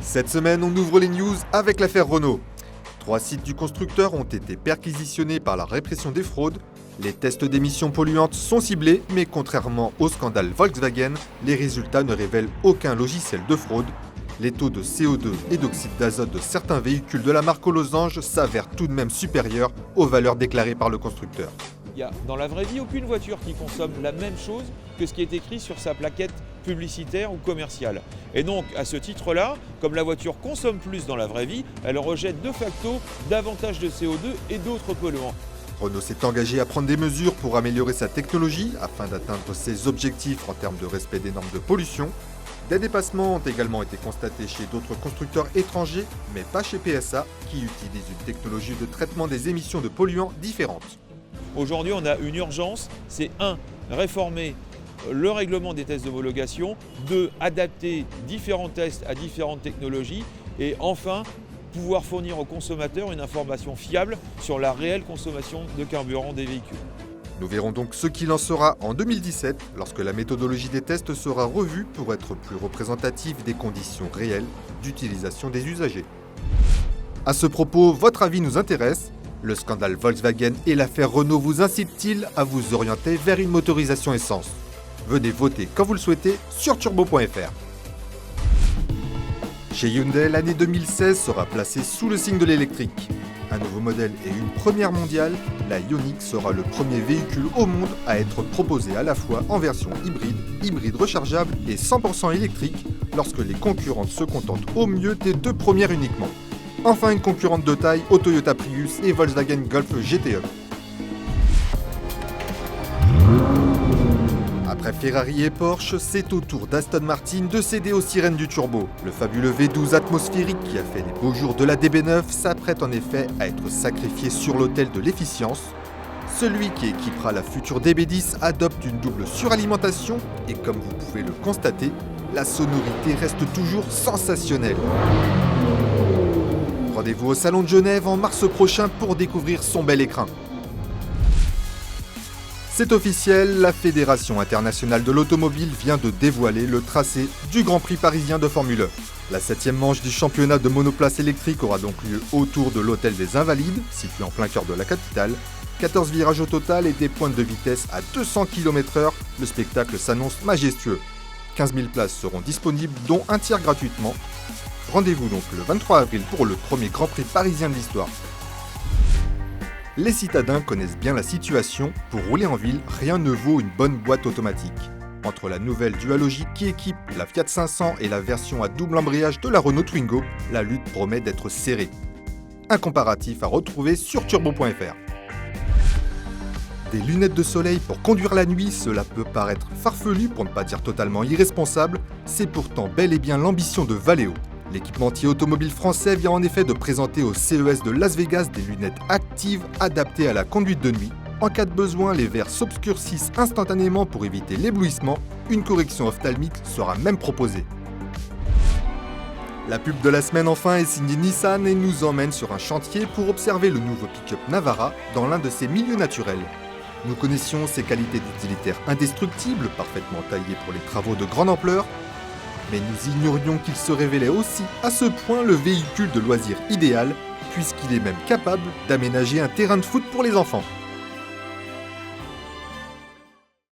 Cette semaine, on ouvre les news avec l'affaire Renault. 3 sites du constructeur ont été perquisitionnés par la répression des fraudes. Les tests d'émissions polluantes sont ciblés, mais contrairement au scandale Volkswagen, les résultats ne révèlent aucun logiciel de fraude. Les taux de CO2 et d'oxyde d'azote de certains véhicules de la marque aux losanges s'avèrent tout de même supérieurs aux valeurs déclarées par le constructeur. Il n'y a dans la vraie vie aucune voiture qui consomme la même chose que ce qui est écrit sur sa plaquette publicitaire ou commerciale. Et donc à ce titre-là, comme la voiture consomme plus dans la vraie vie, elle rejette de facto davantage de CO2 et d'autres polluants. Renault s'est engagé à prendre des mesures pour améliorer sa technologie afin d'atteindre ses objectifs en termes de respect des normes de pollution. Des dépassements ont également été constatés chez d'autres constructeurs étrangers, mais pas chez PSA, qui utilise une technologie de traitement des émissions de polluants différente. Aujourd'hui, on a une urgence, c'est 1. Réformer le règlement des tests d'homologation, 2. Adapter différents tests à différentes technologies et enfin, pouvoir fournir aux consommateurs une information fiable sur la réelle consommation de carburant des véhicules. Nous verrons donc ce qu'il en sera en 2017, lorsque la méthodologie des tests sera revue pour être plus représentative des conditions réelles d'utilisation des usagers. À ce propos, votre avis nous intéresse. Le scandale Volkswagen et l'affaire Renault vous incitent-ils à vous orienter vers une motorisation essence ? Venez voter quand vous le souhaitez sur turbo.fr. Chez Hyundai, l'année 2016 sera placée sous le signe de l'électrique. Un nouveau modèle et une première mondiale, la Ioniq sera le premier véhicule au monde à être proposé à la fois en version hybride rechargeable et 100% électrique, lorsque les concurrentes se contentent au mieux des 2 premières uniquement. Enfin, une concurrente de taille au Toyota Prius et Volkswagen Golf GTE. Après Ferrari et Porsche, c'est au tour d'Aston Martin de céder aux sirènes du turbo. Le fabuleux V12 atmosphérique qui a fait les beaux jours de la DB9 s'apprête en effet à être sacrifié sur l'autel de l'efficience. Celui qui équipera la future DB10 adopte une double suralimentation et comme vous pouvez le constater, la sonorité reste toujours sensationnelle. Rendez-vous au Salon de Genève en mars prochain pour découvrir son bel écrin. C'est officiel, la Fédération internationale de l'automobile vient de dévoiler le tracé du Grand Prix parisien de Formule 1. La 7e manche du championnat de monoplace électrique aura donc lieu autour de l'Hôtel des Invalides, situé en plein cœur de la capitale. 14 virages au total et des pointes de vitesse à 200 km/h, le spectacle s'annonce majestueux. 15 000 places seront disponibles, dont un tiers gratuitement. Rendez-vous donc le 23 avril pour le premier Grand Prix parisien de l'histoire. Les citadins connaissent bien la situation, pour rouler en ville, rien ne vaut une bonne boîte automatique. Entre la nouvelle Dualogic qui équipe la Fiat 500 et la version à double embrayage de la Renault Twingo, la lutte promet d'être serrée. Un comparatif à retrouver sur turbo.fr. Des lunettes de soleil pour conduire la nuit, cela peut paraître farfelu pour ne pas dire totalement irresponsable, c'est pourtant bel et bien l'ambition de Valeo. L'équipementier automobile français vient en effet de présenter au CES de Las Vegas des lunettes actives adaptées à la conduite de nuit. En cas de besoin, les verres s'obscurcissent instantanément pour éviter l'éblouissement. Une correction ophtalmique sera même proposée. La pub de la semaine enfin est signée Nissan et nous emmène sur un chantier pour observer le nouveau pick-up Navara dans l'un de ses milieux naturels. Nous connaissions ses qualités d'utilitaire indestructibles, parfaitement taillées pour les travaux de grande ampleur, mais nous ignorions qu'il se révélait aussi à ce point le véhicule de loisir idéal, puisqu'il est même capable d'aménager un terrain de foot pour les enfants.